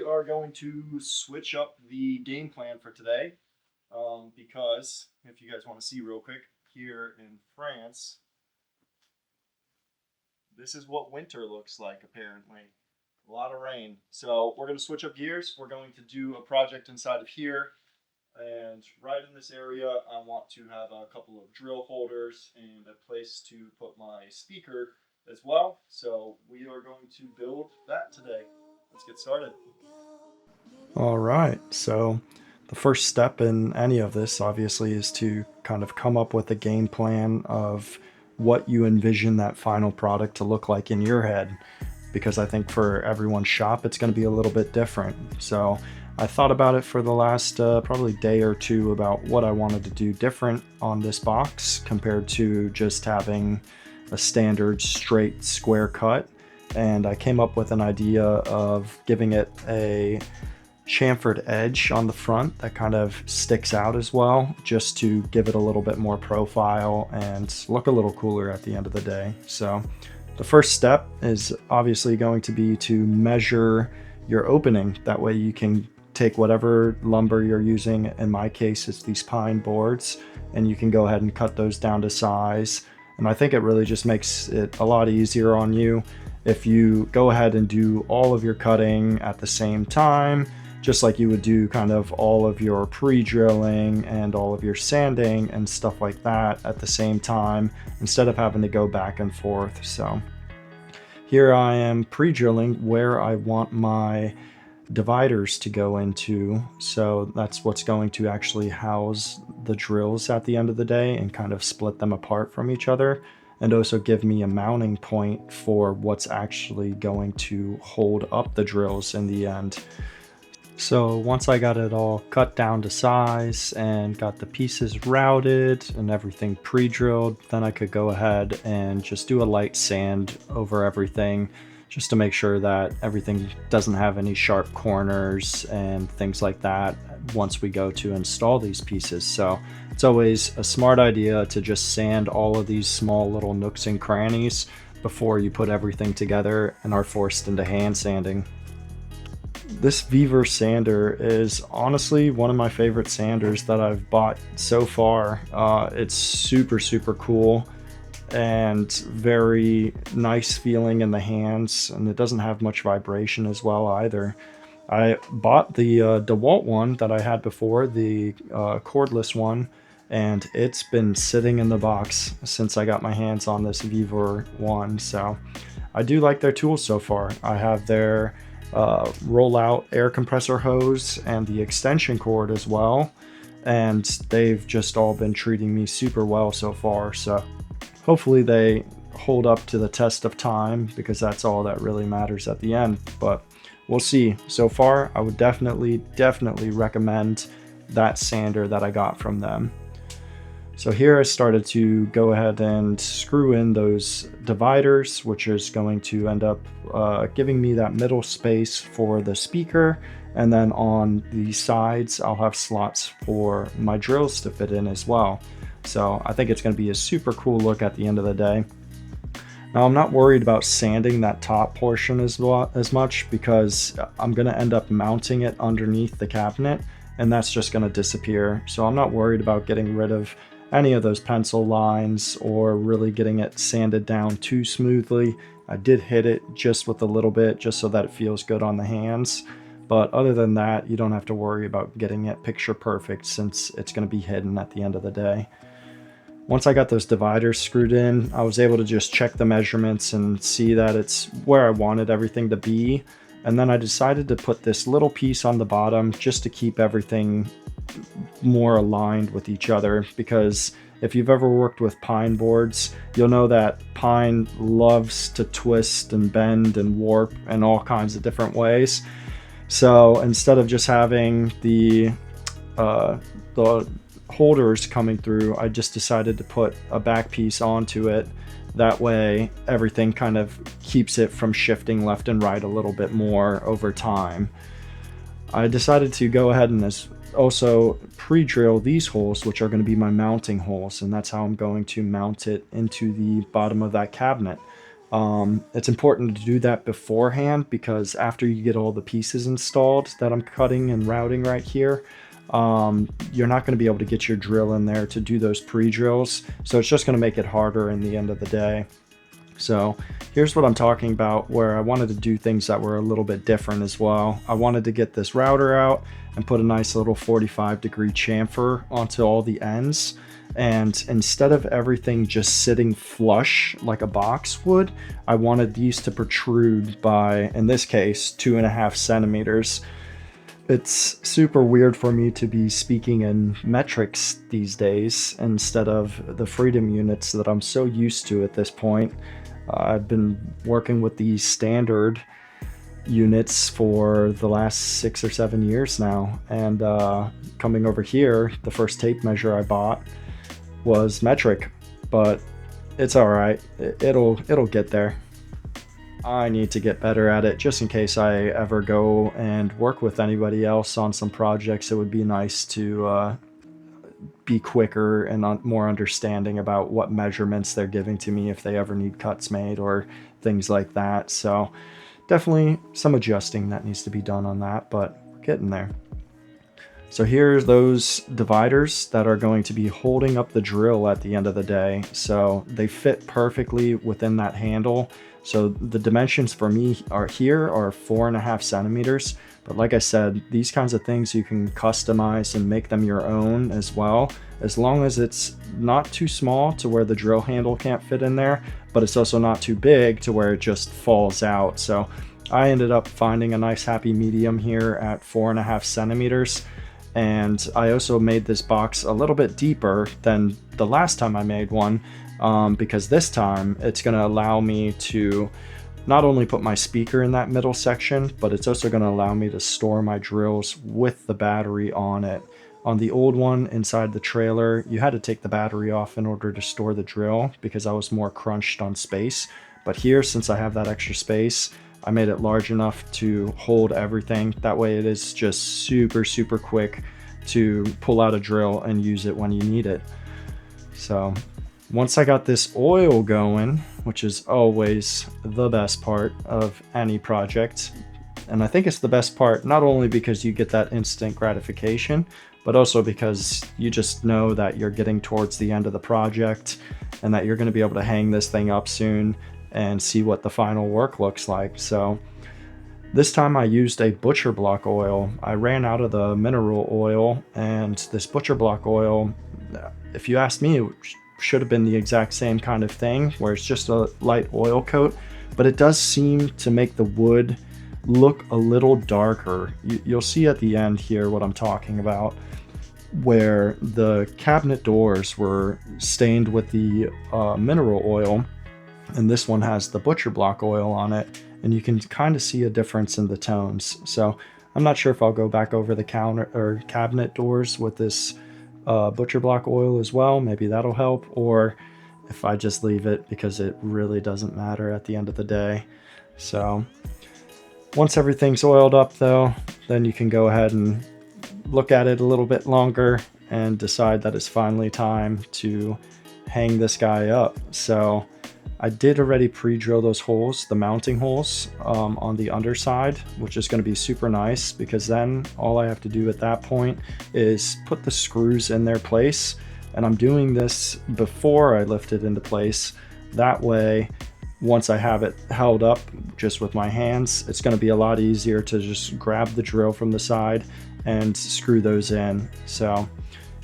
we are going to switch up the game plan for today because if you guys want to see real quick, here in France, this is what winter looks like apparently. A lot of rain. So we're going to switch up gears. We're going to do a project inside of here. And right in this area, I want to have a couple of drill holders and a place to put my speaker as well. So we are going to build that today. Let's get started. All right. So the first step in any of this, obviously, is to kind of come up with a game plan of what you envision that final product to look like in your head. Because I think for everyone's shop, it's going to be a little bit different. So I thought about it for the last probably day or two about what I wanted to do different on this box compared to just having a standard straight square cut. And I came up with an idea of giving it a chamfered edge on the front that kind of sticks out as well, just to give it a little bit more profile and look a little cooler at the end of the day. So the first step is obviously going to be to measure your opening. That way you can take whatever lumber you're using. In my case, it's these pine boards, and you can go ahead and cut those down to size. And I think it really just makes it a lot easier on you if you go ahead and do all of your cutting at the same time, just like you would do kind of all of your pre-drilling and all of your sanding and stuff like that at the same time, instead of having to go back and forth. So here I am pre-drilling where I want my dividers to go into. So that's what's going to actually house the drills at the end of the day and kind of split them apart from each other, and also give me a mounting point for what's actually going to hold up the drills in the end. So once I got it all cut down to size and got the pieces routed and everything pre-drilled, then I could go ahead and just do a light sand over everything, just to make sure that everything doesn't have any sharp corners and things like that once we go to install these pieces. So it's always a smart idea to just sand all of these small little nooks and crannies before you put everything together and are forced into hand sanding. This Viver sander is honestly one of my favorite sanders that I've bought so far. It's super cool and very nice feeling in the hands, and it doesn't have much vibration as well either. I bought the DeWalt one that I had before, the cordless one, and it's been sitting in the box since I got my hands on this Viver one. So I do like their tools so far. I have their roll-out air compressor hose and the extension cord as well, and they've just all been treating me super well so far. So hopefully they hold up to the test of time, because that's all that really matters at the end. But we'll see. So far, I would definitely recommend that sander that I got from them. So here I started to go ahead and screw in those dividers, which is going to end up giving me that middle space for the speaker. And then on the sides, I'll have slots for my drills to fit in as well. So I think it's going to be a super cool look at the end of the day. Now, I'm not worried about sanding that top portion as much, because I'm going to end up mounting it underneath the cabinet, and that's just going to disappear. So I'm not worried about getting rid of any of those pencil lines or really getting it sanded down too smoothly. I did hit it just with a little bit, just so that it feels good on the hands. But other than that, you don't have to worry about getting it picture perfect, since it's going to be hidden at the end of the day. Once I got those dividers screwed in, I was able to just check the measurements and see that it's where I wanted everything to be. And then I decided to put this little piece on the bottom just to keep everything more aligned with each other, because if you've ever worked with pine boards, you'll know that pine loves to twist and bend and warp in all kinds of different ways. So instead of just having the holders coming through, I just decided to put a back piece onto it. That way everything kind of keeps it from shifting left and right a little bit more over time. I decided to go ahead and also pre-drill these holes, which are going to be my mounting holes, and that's how I'm going to mount it into the bottom of that cabinet. It's important to do that beforehand because after you get all the pieces installed that I'm cutting and routing right here, you're not going to be able to get your drill in there to do those pre-drills. So it's just going to make it harder in the end of the day. So here's what I'm talking about, where I wanted to do things that were a little bit different as well. I wanted to get this router out and put a nice little 45-degree chamfer onto all the ends. And instead of everything just sitting flush like a box would, I wanted these to protrude by, in this case, 2.5 centimeters. It's super weird for me to be speaking in metrics these days instead of the freedom units that I'm so used to at this point. I've been working with these standard units for the last 6 or 7 years now, and coming over here, the first tape measure I bought was metric, but it's all right. It'll get there. I need to get better at it just in case I ever go and work with anybody else on some projects. It would be nice to be quicker and more understanding about what measurements they're giving to me if they ever need cuts made or things like that. So definitely some adjusting that needs to be done on that, but we're getting there. So here's those dividers that are going to be holding up the drill at the end of the day. So they fit perfectly within that handle. So the dimensions for me are 4.5 centimeters. But like I said, these kinds of things you can customize and make them your own as well, as long as it's not too small to where the drill handle can't fit in there, but it's also not too big to where it just falls out. So I ended up finding a nice happy medium here at 4.5 centimeters. And I also made this box a little bit deeper than the last time I made one, because this time it's going to allow me to not only put my speaker in that middle section, but it's also going to allow me to store my drills with the battery on it. On the old one inside the trailer, you had to take the battery off in order to store the drill because I was more crunched on space. But here, since I have that extra space, I made it large enough to hold everything. That way it is just super, super quick to pull out a drill and use it when you need it. So once I got this oil going, which is always the best part of any project, and I think it's the best part not only because you get that instant gratification, but also because you just know that you're getting towards the end of the project and that you're going to be able to hang this thing up soon and see what the final work looks like. So this time I used a butcher block oil. I ran out of the mineral oil, and this butcher block oil, if you ask me, it should have been the exact same kind of thing where it's just a light oil coat, but it does seem to make the wood look a little darker. You'll see at the end here what I'm talking about, where the cabinet doors were stained with the mineral oil, and this one has the butcher block oil on it, and you can kind of see a difference in the tones. So I'm not sure if I'll go back over the counter or cabinet doors with this butcher block oil as well. Maybe that'll help, or if I just leave it, because it really doesn't matter at the end of the day. So once everything's oiled up though, then you can go ahead and look at it a little bit longer and decide that it's finally time to hang this guy up. So I did already pre-drill those holes, the mounting holes on the underside, which is going to be super nice because then all I have to do at that point is put the screws in their place. And I'm doing this before I lift it into place. That way, once I have it held up just with my hands, it's going to be a lot easier to just grab the drill from the side and screw those in. So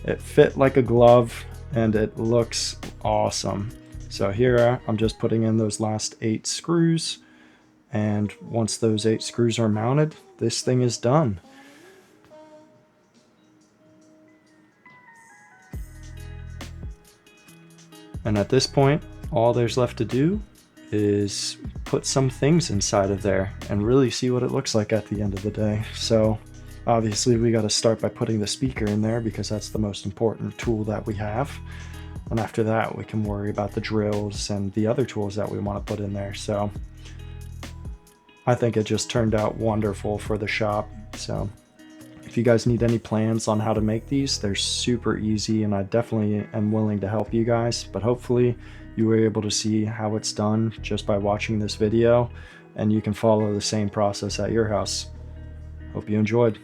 it fit like a glove and it looks awesome. So here I'm just putting in those last 8 screws, and once those 8 screws are mounted, this thing is done. And at this point, all there's left to do is put some things inside of there and really see what it looks like at the end of the day. So obviously we got to start by putting the speaker in there because that's the most important tool that we have. And after that, we can worry about the drills and the other tools that we want to put in there. So I think it just turned out wonderful for the shop. So if you guys need any plans on how to make these, they're super easy, and I definitely am willing to help you guys. But hopefully you were able to see how it's done just by watching this video, and you can follow the same process at your house. Hope you enjoyed.